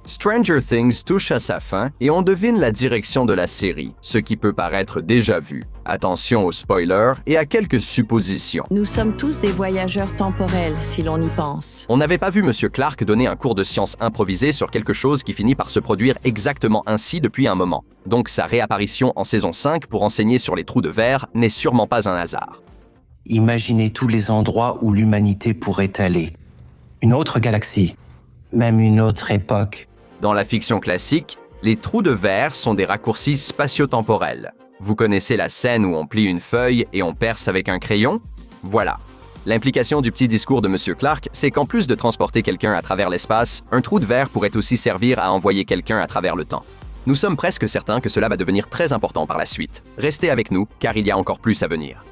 Stranger Things touche à sa fin et on devine la direction de la série, ce qui peut paraître déjà vu. Attention aux spoilers et à quelques suppositions. Nous sommes tous des voyageurs temporels, si l'on y pense. On n'avait pas vu M. Clark donner un cours de science improvisé sur quelque chose qui finit par se produire exactement ainsi depuis un moment. Donc sa réapparition en saison 5 pour enseigner sur les trous de verre n'est sûrement pas un hasard. Imaginez tous les endroits où l'humanité pourrait aller. Une autre galaxie, même une autre époque. Dans la fiction classique, les trous de verre sont des raccourcis spatio-temporels. Vous connaissez la scène où on plie une feuille et on perce avec un crayon? Voilà. L'implication du petit discours de M. Clark, c'est qu'en plus de transporter quelqu'un à travers l'espace, un trou de verre pourrait aussi servir à envoyer quelqu'un à travers le temps. Nous sommes presque certains que cela va devenir très important par la suite. Restez avec nous, car il y a encore plus à venir.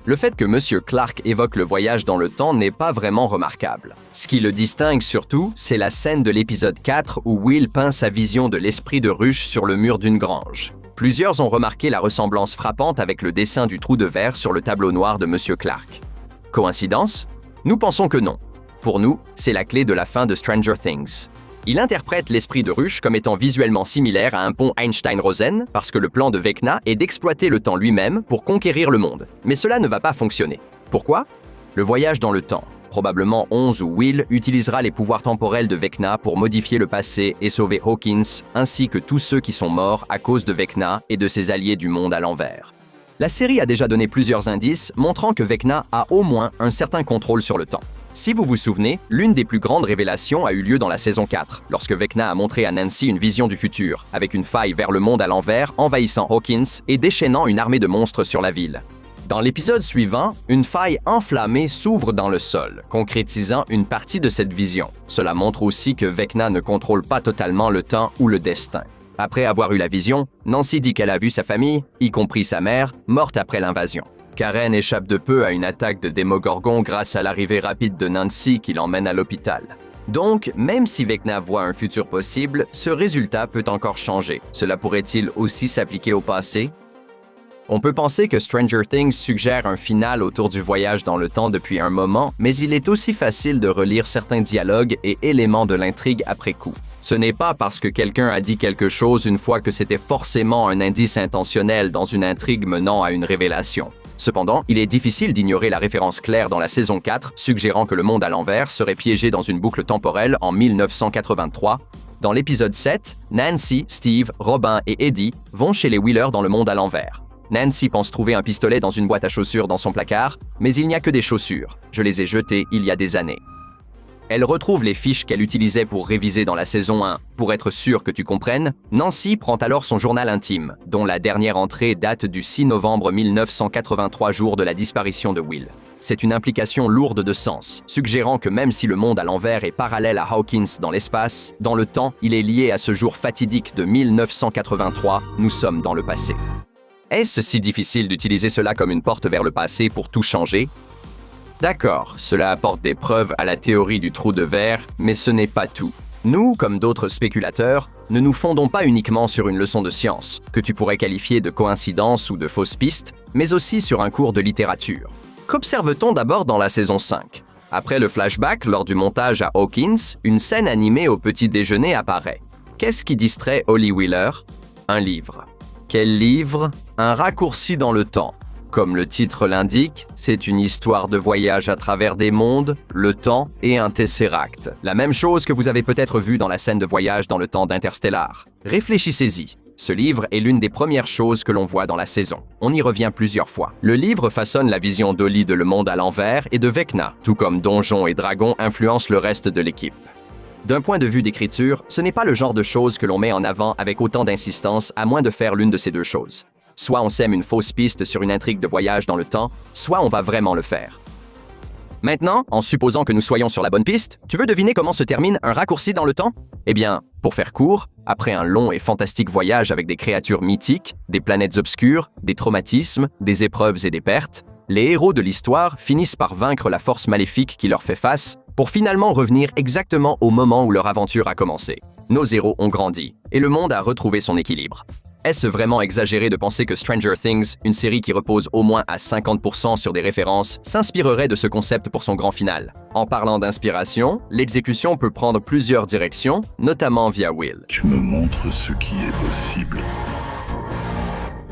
Le fait que M. Clark évoque le voyage dans le temps n'est pas vraiment remarquable. Ce qui le distingue surtout, c'est la scène de l'épisode 4 où Will peint sa vision de l'esprit de ruche sur le mur d'une grange. Plusieurs ont remarqué la ressemblance frappante avec le dessin du trou de verre sur le tableau noir de M. Clark. Coïncidence? Nous pensons que non. Pour nous, c'est la clé de la fin de Stranger Things. Il interprète l'esprit de ruche comme étant visuellement similaire à un pont Einstein-Rosen parce que le plan de Vecna est d'exploiter le temps lui-même pour conquérir le monde. Mais cela ne va pas fonctionner. Pourquoi? Le voyage dans le temps. Probablement 11 où Will utilisera les pouvoirs temporels de Vecna pour modifier le passé et sauver Hawkins, ainsi que tous ceux qui sont morts à cause de Vecna et de ses alliés du monde à l'envers. La série a déjà donné plusieurs indices montrant que Vecna a au moins un certain contrôle sur le temps. Si vous vous souvenez, l'une des plus grandes révélations a eu lieu dans la saison 4, lorsque Vecna a montré à Nancy une vision du futur, avec une faille vers le monde à l'envers envahissant Hawkins et déchaînant une armée de monstres sur la ville. Dans l'épisode suivant, une faille enflammée s'ouvre dans le sol, concrétisant une partie de cette vision. Cela montre aussi que Vecna ne contrôle pas totalement le temps ou le destin. Après avoir eu la vision, Nancy dit qu'elle a vu sa famille, y compris sa mère, morte après l'invasion. Karen échappe de peu à une attaque de Démogorgon grâce à l'arrivée rapide de Nancy qui l'emmène à l'hôpital. Donc, même si Vecna voit un futur possible, ce résultat peut encore changer. Cela pourrait-il aussi s'appliquer au passé? On peut penser que Stranger Things suggère un final autour du voyage dans le temps depuis un moment, mais il est aussi facile de relire certains dialogues et éléments de l'intrigue après coup. Ce n'est pas parce que quelqu'un a dit quelque chose une fois que c'était forcément un indice intentionnel dans une intrigue menant à une révélation. Cependant, il est difficile d'ignorer la référence claire dans la saison 4, suggérant que le monde à l'envers serait piégé dans une boucle temporelle en 1983. Dans l'épisode 7, Nancy, Steve, Robin et Eddie vont chez les Wheeler dans le monde à l'envers. Nancy pense trouver un pistolet dans une boîte à chaussures dans son placard, mais il n'y a que des chaussures. Je les ai jetées il y a des années. Elle retrouve les fiches qu'elle utilisait pour réviser dans la saison 1. Pour être sûre que tu comprennes, Nancy prend alors son journal intime, dont la dernière entrée date du 6 novembre 1983, jour de la disparition de Will. C'est une implication lourde de sens, suggérant que même si le monde à l'envers est parallèle à Hawkins dans l'espace, dans le temps, il est lié à ce jour fatidique de 1983, nous sommes dans le passé. Est-ce si difficile d'utiliser cela comme une porte vers le passé pour tout changer? D'accord, cela apporte des preuves à la théorie du trou de verre, mais ce n'est pas tout. Nous, comme d'autres spéculateurs, ne nous fondons pas uniquement sur une leçon de science, que tu pourrais qualifier de coïncidence ou de fausse piste, mais aussi sur un cours de littérature. Qu'observe-t-on d'abord dans la saison 5? Après le flashback, lors du montage à Hawkins, une scène animée au petit déjeuner apparaît. Qu'est-ce qui distrait Holly Wheeler? Un livre. Quel livre? Un raccourci dans le temps. Comme le titre l'indique, c'est une histoire de voyage à travers des mondes, le temps et un tesseract. La même chose que vous avez peut-être vu dans la scène de voyage dans le temps d'Interstellar. Réfléchissez-y. Ce livre est l'une des premières choses que l'on voit dans la saison. On y revient plusieurs fois. Le livre façonne la vision d'Holly de Le Monde à l'envers et de Vecna, tout comme Donjons et Dragons influencent le reste de l'équipe. D'un point de vue d'écriture, ce n'est pas le genre de choses que l'on met en avant avec autant d'insistance à moins de faire l'une de ces deux choses. Soit on sème une fausse piste sur une intrigue de voyage dans le temps, soit on va vraiment le faire. Maintenant, en supposant que nous soyons sur la bonne piste, tu veux deviner comment se termine un raccourci dans le temps? Eh bien, pour faire court, après un long et fantastique voyage avec des créatures mythiques, des planètes obscures, des traumatismes, des épreuves et des pertes, les héros de l'histoire finissent par vaincre la force maléfique qui leur fait face, pour finalement revenir exactement au moment où leur aventure a commencé. Nos héros ont grandi, et le monde a retrouvé son équilibre. Est-ce vraiment exagéré de penser que Stranger Things, une série qui repose au moins à 50% sur des références, s'inspirerait de ce concept pour son grand final? En parlant d'inspiration, l'exécution peut prendre plusieurs directions, notamment via Will. Tu me montres ce qui est possible.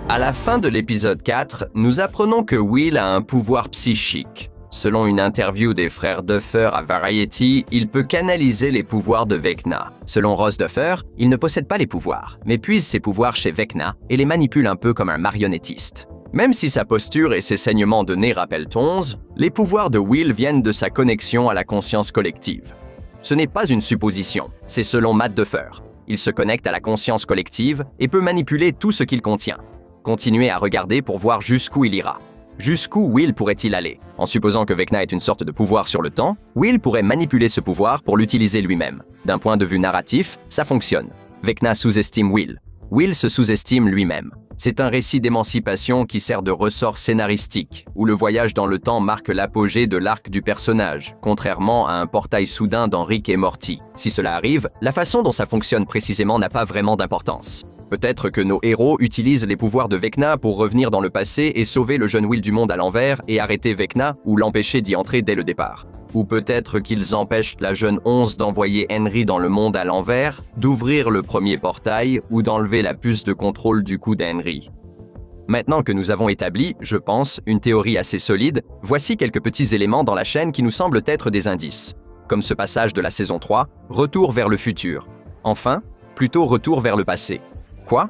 À la fin de l'épisode 4, nous apprenons que Will a un pouvoir psychique. Selon une interview des frères Duffer à Variety, il peut canaliser les pouvoirs de Vecna. Selon Ross Duffer, il ne possède pas les pouvoirs, mais puise ses pouvoirs chez Vecna et les manipule un peu comme un marionnettiste. Même si sa posture et ses saignements de nez rappellent Tonz, les pouvoirs de Will viennent de sa connexion à la conscience collective. Ce n'est pas une supposition, c'est selon Matt Duffer. Il se connecte à la conscience collective et peut manipuler tout ce qu'il contient. Continuez à regarder pour voir jusqu'où il ira. Jusqu'où Will pourrait-il aller? En supposant que Vecna est une sorte de pouvoir sur le temps, Will pourrait manipuler ce pouvoir pour l'utiliser lui-même. D'un point de vue narratif, ça fonctionne. Vecna sous-estime Will. Will se sous-estime lui-même. C'est un récit d'émancipation qui sert de ressort scénaristique, où le voyage dans le temps marque l'apogée de l'arc du personnage, contrairement à un portail soudain dans Rick et Morty. Si cela arrive, la façon dont ça fonctionne précisément n'a pas vraiment d'importance. Peut-être que nos héros utilisent les pouvoirs de Vecna pour revenir dans le passé et sauver le jeune Will du monde à l'envers et arrêter Vecna ou l'empêcher d'y entrer dès le départ. Ou peut-être qu'ils empêchent la jeune 11 d'envoyer Henry dans le monde à l'envers, d'ouvrir le premier portail ou d'enlever la puce de contrôle du cou d'Henry. Maintenant que nous avons établi, je pense, une théorie assez solide, voici quelques petits éléments dans la chaîne qui nous semblent être des indices. Comme ce passage de la saison 3, retour vers le futur. Enfin, plutôt retour vers le passé. Quoi?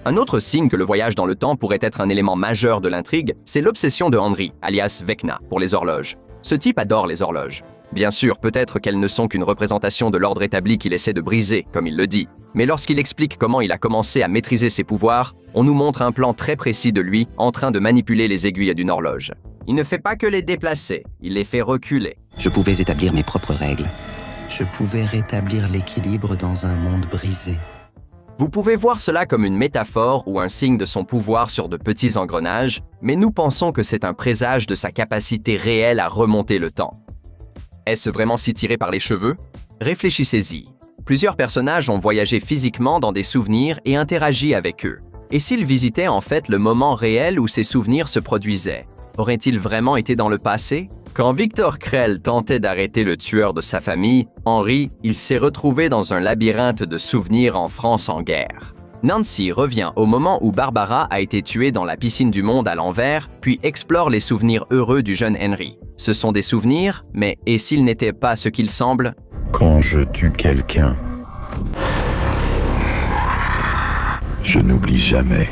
Un autre signe que le voyage dans le temps pourrait être un élément majeur de l'intrigue, c'est l'obsession de Henry, alias Vecna, pour les horloges. Ce type adore les horloges. Bien sûr, peut-être qu'elles ne sont qu'une représentation de l'ordre établi qu'il essaie de briser, comme il le dit. Mais lorsqu'il explique comment il a commencé à maîtriser ses pouvoirs, on nous montre un plan très précis de lui en train de manipuler les aiguilles d'une horloge. Il ne fait pas que les déplacer, il les fait reculer. Je pouvais établir mes propres règles. Je pouvais rétablir l'équilibre dans un monde brisé. Vous pouvez voir cela comme une métaphore ou un signe de son pouvoir sur de petits engrenages, mais nous pensons que c'est un présage de sa capacité réelle à remonter le temps. Est-ce vraiment si tiré par les cheveux? Réfléchissez-y. Plusieurs personnages ont voyagé physiquement dans des souvenirs et interagi avec eux. Et s'ils visitaient en fait le moment réel où ces souvenirs se produisaient? Aurait-il vraiment été dans le passé? Quand Victor Krell tentait d'arrêter le tueur de sa famille, Henry, il s'est retrouvé dans un labyrinthe de souvenirs en France en guerre. Nancy revient au moment où Barbara a été tuée dans la piscine du monde à l'envers, puis explore les souvenirs heureux du jeune Henry. Ce sont des souvenirs, mais et s'ils n'étaient pas ce qu'ils semblent? Quand je tue quelqu'un, je n'oublie jamais.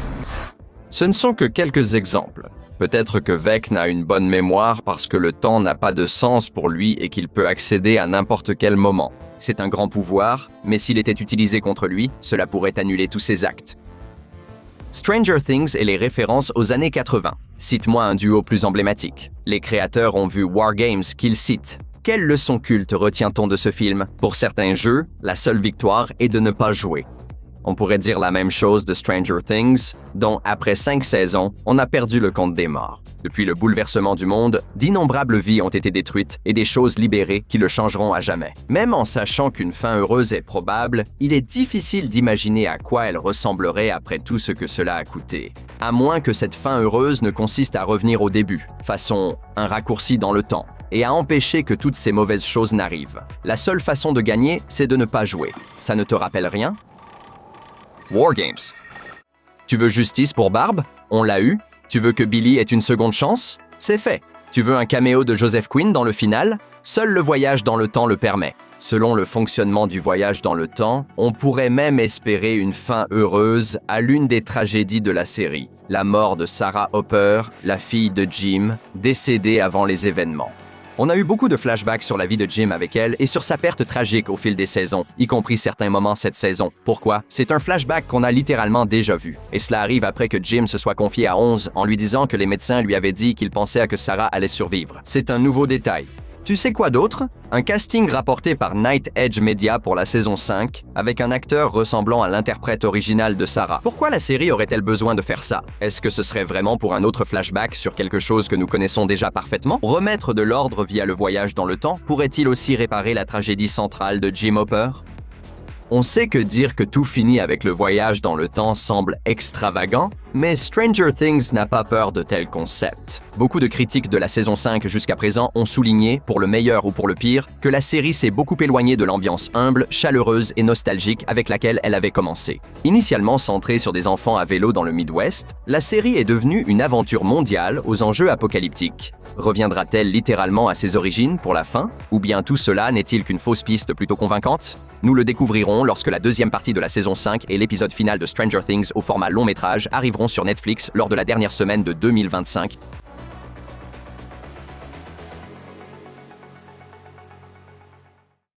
Ce ne sont que quelques exemples. Peut-être que Vecna a une bonne mémoire parce que le temps n'a pas de sens pour lui et qu'il peut accéder à n'importe quel moment. C'est un grand pouvoir, mais s'il était utilisé contre lui, cela pourrait annuler tous ses actes. Stranger Things et les références aux années 80. Cite-moi un duo plus emblématique. Les créateurs ont vu War Games qu'ils citent. Quelle leçon culte retient-on de ce film? Pour certains jeux, la seule victoire est de ne pas jouer. On pourrait dire la même chose de Stranger Things, dont, après 5 saisons, on a perdu le compte des morts. Depuis le bouleversement du monde, d'innombrables vies ont été détruites et des choses libérées qui le changeront à jamais. Même en sachant qu'une fin heureuse est probable, il est difficile d'imaginer à quoi elle ressemblerait après tout ce que cela a coûté. À moins que cette fin heureuse ne consiste à revenir au début, façon un raccourci dans le temps, et à empêcher que toutes ces mauvaises choses n'arrivent. La seule façon de gagner, c'est de ne pas jouer. Ça ne te rappelle rien? War Games. Tu veux justice pour Barb? On l'a eu. Tu veux que Billy ait une seconde chance? C'est fait. Tu veux un caméo de Joseph Quinn dans le final? Seul le voyage dans le temps le permet. Selon le fonctionnement du voyage dans le temps, on pourrait même espérer une fin heureuse à l'une des tragédies de la série, la mort de Sarah Hopper, la fille de Jim, décédée avant les événements. On a eu beaucoup de flashbacks sur la vie de Jim avec elle et sur sa perte tragique au fil des saisons, y compris certains moments cette saison. Pourquoi? C'est un flashback qu'on a littéralement déjà vu. Et cela arrive après que Jim se soit confié à 11 en lui disant que les médecins lui avaient dit qu'ils pensaient que Sarah allait survivre. C'est un nouveau détail. Tu sais quoi d'autre? Un casting rapporté par Night Edge Media pour la saison 5, avec un acteur ressemblant à l'interprète original de Sarah. Pourquoi la série aurait-elle besoin de faire ça? Est-ce que ce serait vraiment pour un autre flashback sur quelque chose que nous connaissons déjà parfaitement? Remettre de l'ordre via le voyage dans le temps pourrait-il aussi réparer la tragédie centrale de Jim Hopper? On sait que dire que tout finit avec le voyage dans le temps semble extravagant, mais Stranger Things n'a pas peur de tels concepts. Beaucoup de critiques de la saison 5 jusqu'à présent ont souligné, pour le meilleur ou pour le pire, que la série s'est beaucoup éloignée de l'ambiance humble, chaleureuse et nostalgique avec laquelle elle avait commencé. Initialement centrée sur des enfants à vélo dans le Midwest, la série est devenue une aventure mondiale aux enjeux apocalyptiques. Reviendra-t-elle littéralement à ses origines pour la fin? Ou bien tout cela n'est-il qu'une fausse piste plutôt convaincante? Nous le découvrirons lorsque la deuxième partie de la saison 5 et l'épisode final de Stranger Things au format long métrage arriveront sur Netflix lors de la dernière semaine de 2025.